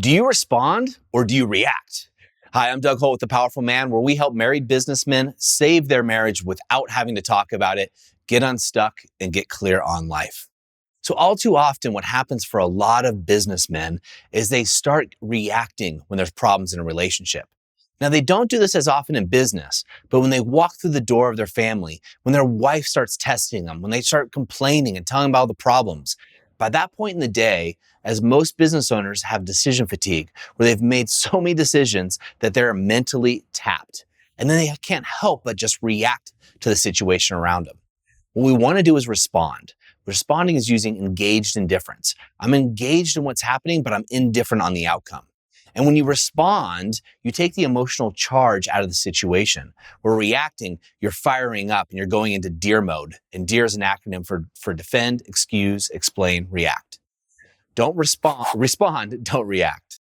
Do you respond or do you react? Hi, I'm Doug Holt with The Powerful Man, where we help married businessmen save their marriage without having to talk about it, get unstuck, and get clear on life. So all too often, what happens for a lot of businessmen is they start reacting when there's problems in a relationship. Now, they don't do this as often in business, but when they walk through the door of their family, when their wife starts testing them, when they start complaining and telling about all the problems, by that point in the day, as most business owners have decision fatigue, where they've made so many decisions that they're mentally tapped. And then they can't help but just react to the situation around them. What we want to do is respond. Responding is using engaged indifference. I'm engaged in what's happening, but I'm indifferent on the outcome. And when you respond, you take the emotional charge out of the situation. Where reacting, you're firing up and you're going into DEAR mode. And DEAR is an acronym for defend, excuse, explain, react. Don't respond, don't react.